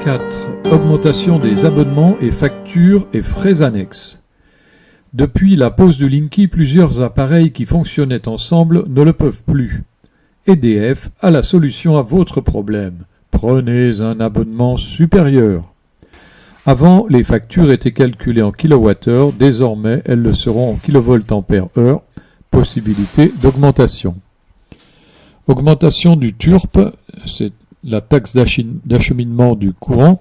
4. Augmentation des abonnements et factures et frais annexes. Depuis la pose du Linky, plusieurs appareils qui fonctionnaient ensemble ne le peuvent plus. EDF a la solution à votre problème. Prenez un abonnement supérieur. Avant, les factures étaient calculées en kWh, désormais elles le seront en kVA/h, possibilité d'augmentation. Augmentation du TURP, c'est la taxe d'acheminement du courant,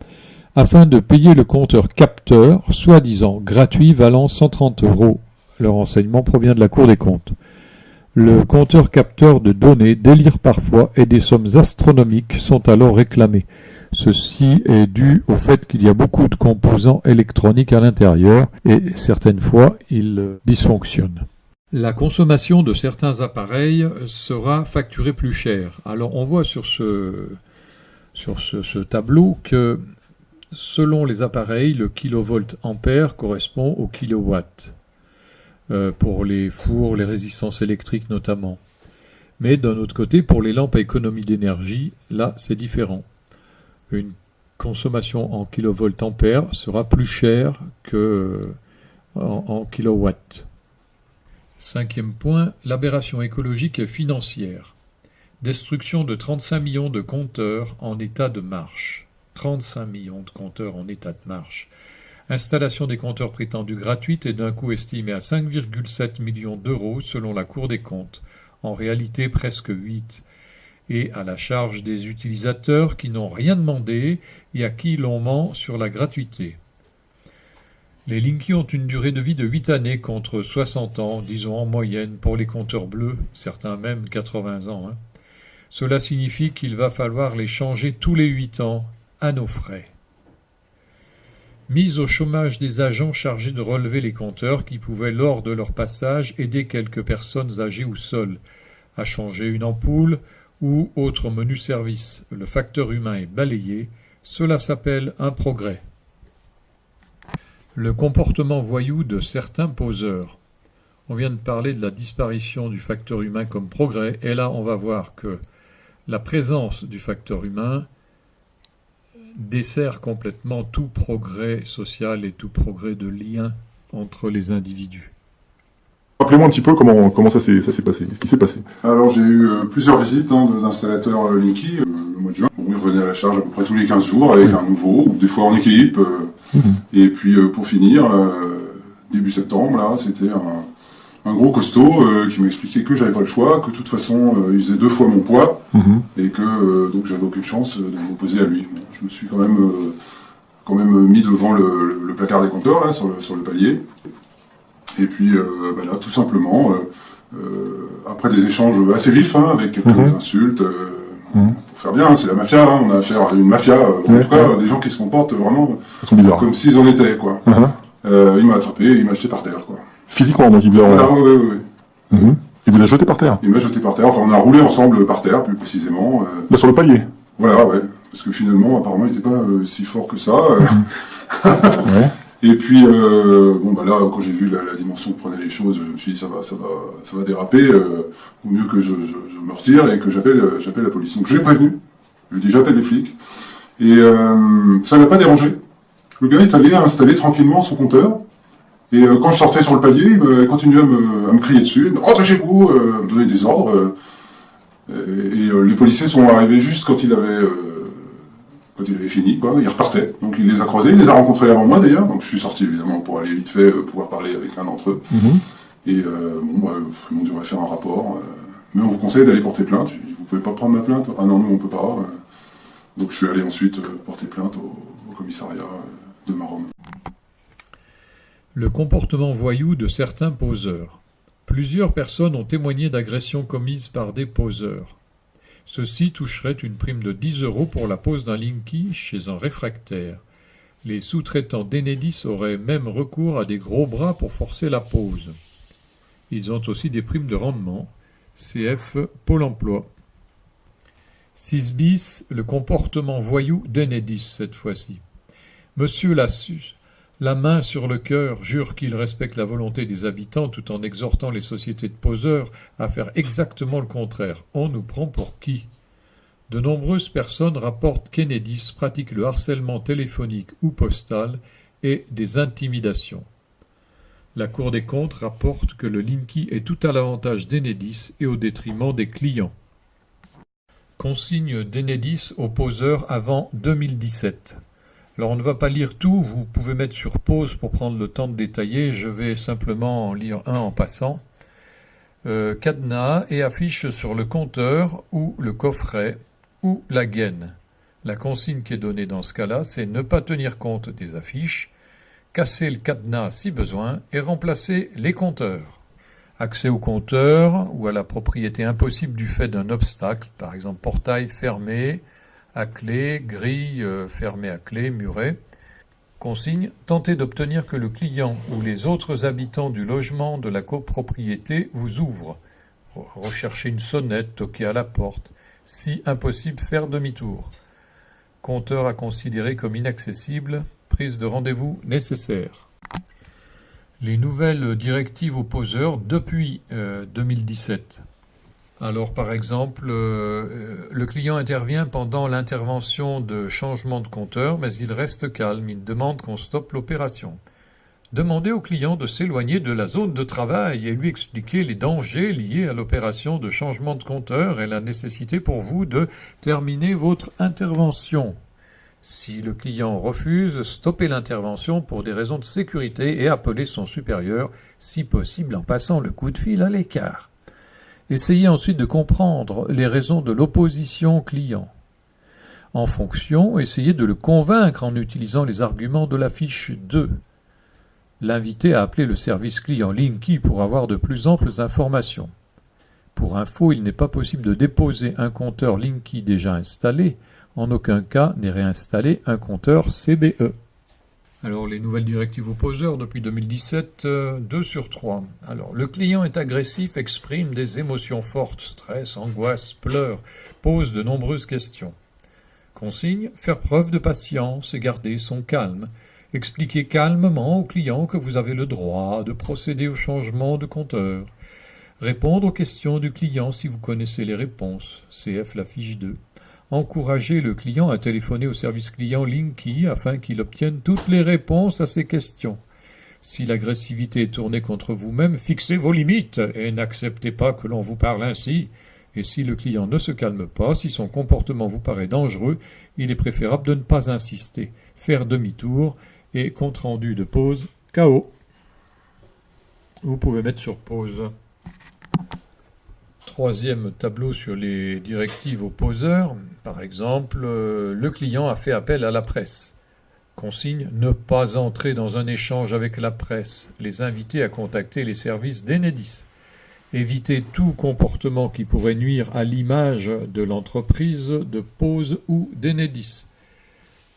afin de payer le compteur capteur, soi-disant gratuit, valant 130 €. Le renseignement provient de la Cour des comptes. Le compteur capteur de données délire parfois et des sommes astronomiques sont alors réclamées. Ceci est dû au fait qu'il y a beaucoup de composants électroniques à l'intérieur et certaines fois ils dysfonctionnent. La consommation de certains appareils sera facturée plus cher. Alors on voit sur ce tableau que selon les appareils, le kVA correspond au kilowatt. Pour les fours, les résistances électriques notamment. Mais d'un autre côté, pour les lampes à économie d'énergie, là c'est différent. Une consommation en kVA sera plus chère que en kilowatts. 5e point, l'aberration écologique et financière. Destruction de 35 millions de compteurs en état de marche. 35 millions de compteurs en état de marche. Installation des compteurs prétendus gratuite et d'un coût estimé à 5,7 millions d'euros selon la Cour des comptes, en réalité presque 8, et à la charge des utilisateurs qui n'ont rien demandé et à qui l'on ment sur la gratuité. Les Linky ont une durée de vie de 8 années contre 60 ans, disons en moyenne, pour les compteurs bleus, certains même 80 ans. Cela signifie qu'il va falloir les changer tous les 8 ans, à nos frais. Mise au chômage des agents chargés de relever les compteurs qui pouvaient, lors de leur passage, aider quelques personnes âgées ou seules à changer une ampoule ou autre menu service. Le facteur humain est balayé. Cela s'appelle un progrès. Le comportement voyou de certains poseurs. On vient de parler de la disparition du facteur humain comme progrès, et là on va voir que la présence du facteur humain dessert complètement tout progrès social et tout progrès de lien entre les individus. Rappelez-moi un petit peu comment ça s'est passé, ce qui s'est passé. Alors j'ai eu plusieurs visites d'installateurs Linky le mois de juin. Bon, ils revenaient à la charge à peu près tous les 15 jours avec un nouveau, ou des fois en équipe. Et puis pour finir, début septembre, là, c'était un gros costaud qui m'expliquait que j'avais pas le choix, que de toute façon il faisait 2 fois mon poids, et que donc j'avais aucune chance de m'opposer à lui. Bon, je me suis quand même mis devant le placard des compteurs là, sur le palier. Et puis là, tout simplement, après des échanges assez vifs avec quelques insultes, pour faire bien, c'est la mafia, on a affaire à une mafia, en tout cas des gens qui se comportent vraiment comme s'ils en étaient, quoi. Il m'a attrapé, il m'a jeté par terre, quoi. Physiquement, donc il vous a... Oui. Il vous a jeté par terre? Il m'a jeté par terre, enfin on a roulé ensemble par terre, plus précisément. Là, sur le palier? Voilà, ouais. Parce que finalement, apparemment, il n'était pas si fort que ça. Et puis, là, quand j'ai vu la dimension que prenaient les choses, je me suis dit, ça va déraper, au mieux que je me retire et que j'appelle la police. Donc je l'ai prévenu, je lui ai dit, j'appelle les flics, et ça ne m'a pas dérangé. Le gars est allé installer tranquillement son compteur, et quand je sortais sur le palier, il continuait à me crier dessus, rentrez chez vous, me donner des ordres, et les policiers sont arrivés juste quand il avait fini, quoi, il repartait. Donc il les a croisés, il les a rencontrés avant moi d'ailleurs, donc je suis sorti évidemment pour aller vite fait pouvoir parler avec l'un d'entre eux. Et ils m'ont dit on va faire un rapport, mais on vous conseille d'aller porter plainte. Vous pouvez pas prendre ma plainte? Ah non, nous on peut pas. Donc je suis allé ensuite porter plainte au commissariat de Maromme. Le comportement voyou de certains poseurs. Plusieurs personnes ont témoigné d'agressions commises par des poseurs. Ceux-ci toucheraient une prime de 10 € pour la pose d'un Linky chez un réfractaire. Les sous-traitants d'Enedis auraient même recours à des gros bras pour forcer la pose. Ils ont aussi des primes de rendement, CF Pôle emploi. 6 bis, le comportement voyou d'Enedis cette fois-ci. Monsieur Lassus, la main sur le cœur, jure qu'il respecte la volonté des habitants tout en exhortant les sociétés de poseurs à faire exactement le contraire. On nous prend pour qui? De nombreuses personnes rapportent qu'Enedis pratique le harcèlement téléphonique ou postal et des intimidations. La Cour des comptes rapporte que le Linky est tout à l'avantage d'Enedis et au détriment des clients. Consigne d'Enedis aux poseurs avant 2017. Alors on ne va pas lire tout, vous pouvez mettre sur pause pour prendre le temps de détailler, je vais simplement en lire un en passant. Cadenas et affiche sur le compteur ou le coffret ou la gaine. La consigne qui est donnée dans ce cas-là, c'est ne pas tenir compte des affiches, casser le cadenas si besoin et remplacer les compteurs. Accès au compteur ou à la propriété impossible du fait d'un obstacle, par exemple portail fermé à clé, grille fermée à clé, murée. Consigne, tentez d'obtenir que le client ou les autres habitants du logement de la copropriété vous ouvrent. Recherchez une sonnette, toquez à la porte. Si impossible, faire demi-tour. Compteur à considérer comme inaccessible, prise de rendez-vous nécessaire. Les nouvelles directives aux poseurs depuis 2017. Alors par exemple, le client intervient pendant l'intervention de changement de compteur, mais il reste calme, il demande qu'on stoppe l'opération. Demandez au client de s'éloigner de la zone de travail et lui expliquer les dangers liés à l'opération de changement de compteur et la nécessité pour vous de terminer votre intervention. Si le client refuse, stoppez l'intervention pour des raisons de sécurité et appelez son supérieur, si possible en passant le coup de fil à l'écart. Essayez ensuite de comprendre les raisons de l'opposition client. En fonction, essayez de le convaincre en utilisant les arguments de la fiche 2. L'invitez à appeler le service client Linky pour avoir de plus amples informations. Pour info, il n'est pas possible de déposer un compteur Linky déjà installé. En aucun cas n'est réinstallé un compteur CBE. Alors, les nouvelles directives aux poseurs depuis 2017, 2 sur 3. Alors, le client est agressif, exprime des émotions fortes, stress, angoisse, pleure, pose de nombreuses questions. Consigne, faire preuve de patience et garder son calme. Expliquez calmement au client que vous avez le droit de procéder au changement de compteur. Répondre aux questions du client si vous connaissez les réponses. CF la fiche 2. Encouragez le client à téléphoner au service client Linky afin qu'il obtienne toutes les réponses à ses questions. Si l'agressivité est tournée contre vous-même, fixez vos limites et n'acceptez pas que l'on vous parle ainsi. Et si le client ne se calme pas, si son comportement vous paraît dangereux, il est préférable de ne pas insister, faire demi-tour et compte rendu de pause KO. Vous pouvez mettre sur pause. Troisième tableau sur les directives aux poseurs. Par exemple, le client a fait appel à la presse. Consigne, ne pas entrer dans un échange avec la presse. Les inviter à contacter les services d'Enedis. Éviter tout comportement qui pourrait nuire à l'image de l'entreprise de pause ou d'Enedis.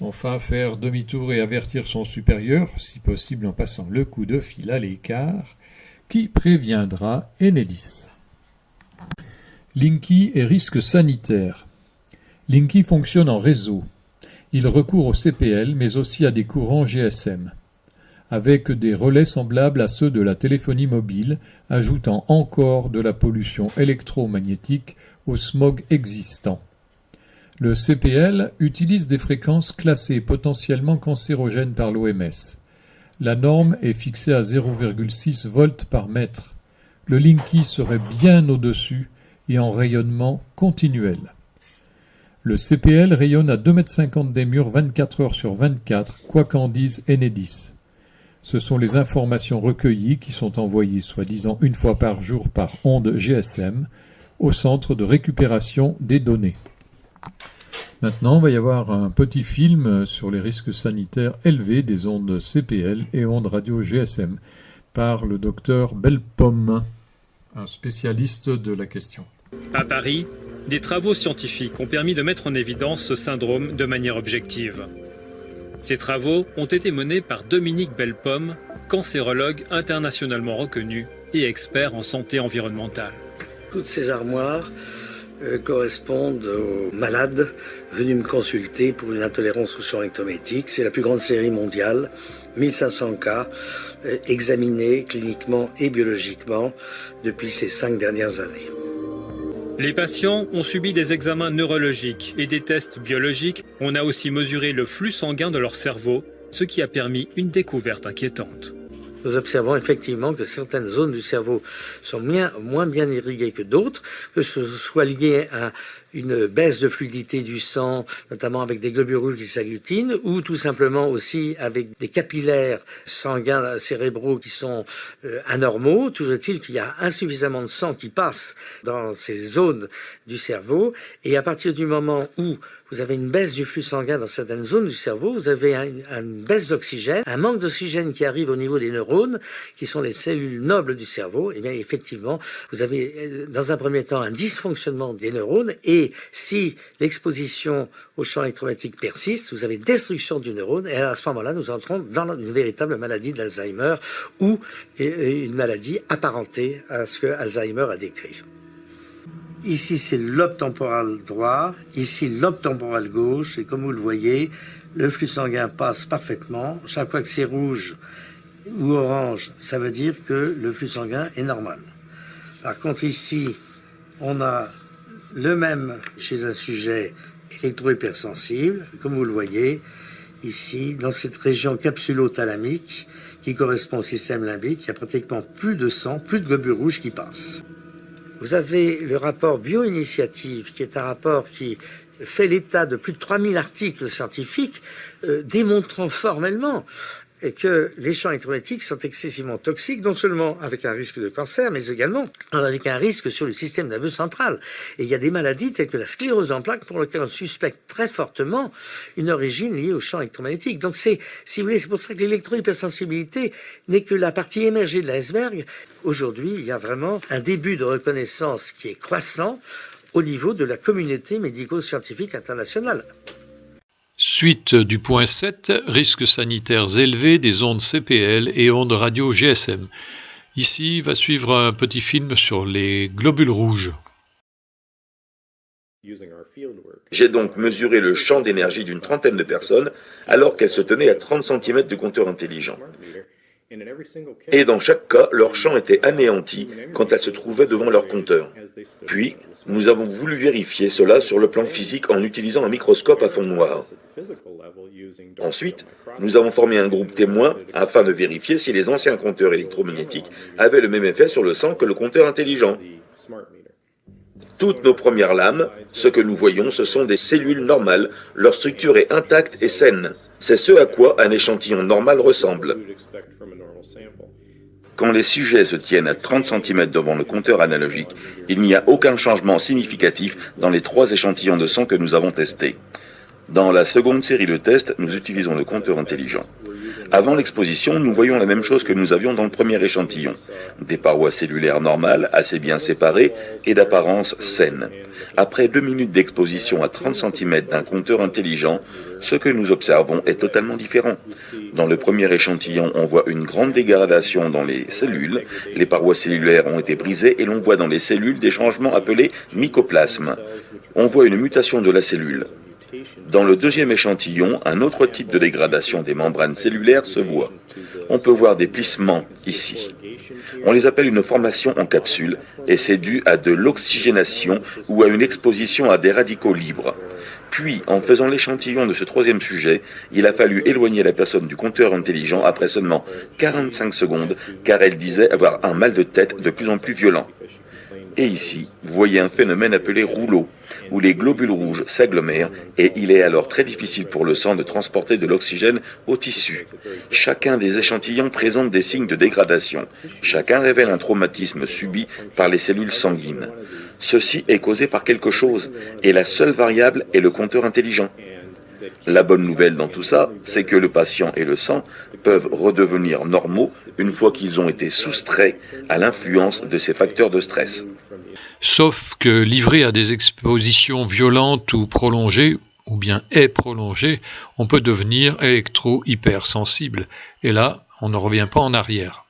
Enfin, faire demi-tour et avertir son supérieur, si possible en passant le coup de fil à l'écart, qui préviendra Enedis. Linky et risques sanitaires. Linky fonctionne en réseau. Il recourt au CPL, mais aussi à des courants GSM, avec des relais semblables à ceux de la téléphonie mobile, ajoutant encore de la pollution électromagnétique au smog existant. Le CPL utilise des fréquences classées potentiellement cancérogènes par l'OMS. La norme est fixée à 0,6 volts par mètre. Le Linky serait bien au-dessus et en rayonnement continuel. Le CPL rayonne à 2,50 m des murs 24 heures sur 24, quoi qu'en dise Enedis. Ce sont les informations recueillies qui sont envoyées soi-disant une fois par jour par onde GSM au centre de récupération des données. Maintenant, il va y avoir un petit film sur les risques sanitaires élevés des ondes CPL et ondes radio GSM par le docteur Belpomme, un spécialiste de la question. À Paris, des travaux scientifiques ont permis de mettre en évidence ce syndrome de manière objective. Ces travaux ont été menés par Dominique Belpomme, cancérologue internationalement reconnu et expert en santé environnementale. Toutes ces armoires correspondent aux malades venus me consulter pour une intolérance au champ électromagnétique. C'est la plus grande série mondiale, 1500 cas examinés cliniquement et biologiquement depuis ces 5 dernières années. Les patients ont subi des examens neurologiques et des tests biologiques. On a aussi mesuré le flux sanguin de leur cerveau, ce qui a permis une découverte inquiétante. Nous observons effectivement que certaines zones du cerveau sont moins bien irriguées que d'autres, que ce soit lié à une baisse de fluidité du sang, notamment avec des globules rouges qui s'agglutinent, ou tout simplement aussi avec des capillaires sanguins cérébraux qui sont anormaux. Toujours est-il qu'il y a insuffisamment de sang qui passe dans ces zones du cerveau, et à partir du moment où vous avez une baisse du flux sanguin dans certaines zones du cerveau, vous avez une baisse d'oxygène, un manque d'oxygène qui arrive au niveau des neurones, qui sont les cellules nobles du cerveau. Et bien effectivement, vous avez dans un premier temps un dysfonctionnement des neurones, et si l'exposition au champ électromagnétique persiste, vous avez destruction du neurone, et à ce moment-là, nous entrons dans une véritable maladie d'Alzheimer, ou une maladie apparentée à ce que Alzheimer a décrit. Ici, c'est le lobe temporal droit, ici le lobe temporal gauche, et comme vous le voyez, le flux sanguin passe parfaitement. Chaque fois que c'est rouge ou orange, ça veut dire que le flux sanguin est normal. Par contre, ici, on a le même chez un sujet électro-hypersensible, comme vous le voyez, ici, dans cette région capsulo-thalamique, qui correspond au système limbique, il y a pratiquement plus de sang, plus de globules rouges qui passent. Vous avez le rapport Bioinitiative, qui est un rapport qui fait l'état de plus de 3000 articles scientifiques, démontrant formellement que les champs électromagnétiques sont excessivement toxiques, non seulement avec un risque de cancer, mais également avec un risque sur le système nerveux central. Et il y a des maladies telles que la sclérose en plaques pour lesquelles on suspecte très fortement une origine liée aux champs électromagnétiques. Donc si vous voulez, c'est pour ça que l'électro-hypersensibilité n'est que la partie émergée de l'iceberg. Aujourd'hui, il y a vraiment un début de reconnaissance qui est croissant au niveau de la communauté médico-scientifique internationale. Suite du point 7, risques sanitaires élevés des ondes CPL et ondes radio GSM. Ici va suivre un petit film sur les globules rouges. J'ai donc mesuré le champ d'énergie d'une trentaine de personnes alors qu'elles se tenaient à 30 cm du compteur intelligent. Et dans chaque cas, leur champ était anéanti quand elles se trouvaient devant leur compteur. Puis, nous avons voulu vérifier cela sur le plan physique en utilisant un microscope à fond noir. Ensuite, nous avons formé un groupe témoin afin de vérifier si les anciens compteurs électromagnétiques avaient le même effet sur le sang que le compteur intelligent. Toutes nos premières lames, ce que nous voyons, ce sont des cellules normales. Leur structure est intacte et saine. C'est ce à quoi un échantillon normal ressemble. Quand les sujets se tiennent à 30 cm devant le compteur analogique, il n'y a aucun changement significatif dans les 3 échantillons de sang que nous avons testés. Dans la seconde série de tests, nous utilisons le compteur intelligent. Avant l'exposition, nous voyons la même chose que nous avions dans le premier échantillon. Des parois cellulaires normales, assez bien séparées et d'apparence saine. Après 2 minutes d'exposition à 30 cm d'un compteur intelligent, ce que nous observons est totalement différent. Dans le premier échantillon, on voit une grande dégradation dans les cellules. Les parois cellulaires ont été brisées et l'on voit dans les cellules des changements appelés mycoplasmes. On voit une mutation de la cellule. Dans le deuxième échantillon, un autre type de dégradation des membranes cellulaires se voit. On peut voir des plissements ici. On les appelle une formation en capsule et c'est dû à de l'oxygénation ou à une exposition à des radicaux libres. Puis, en faisant l'échantillon de ce troisième sujet, il a fallu éloigner la personne du compteur intelligent après seulement 45 secondes car elle disait avoir un mal de tête de plus en plus violent. Et ici, vous voyez un phénomène appelé rouleau, où les globules rouges s'agglomèrent et il est alors très difficile pour le sang de transporter de l'oxygène au tissu. Chacun des échantillons présente des signes de dégradation. Chacun révèle un traumatisme subi par les cellules sanguines. Ceci est causé par quelque chose, et la seule variable est le compteur intelligent. La bonne nouvelle dans tout ça, c'est que le patient et le sang peuvent redevenir normaux une fois qu'ils ont été soustraits à l'influence de ces facteurs de stress. Sauf que livré à des expositions violentes ou prolongées, ou bien prolongées, on peut devenir électro-hypersensible. Et là, on ne revient pas en arrière.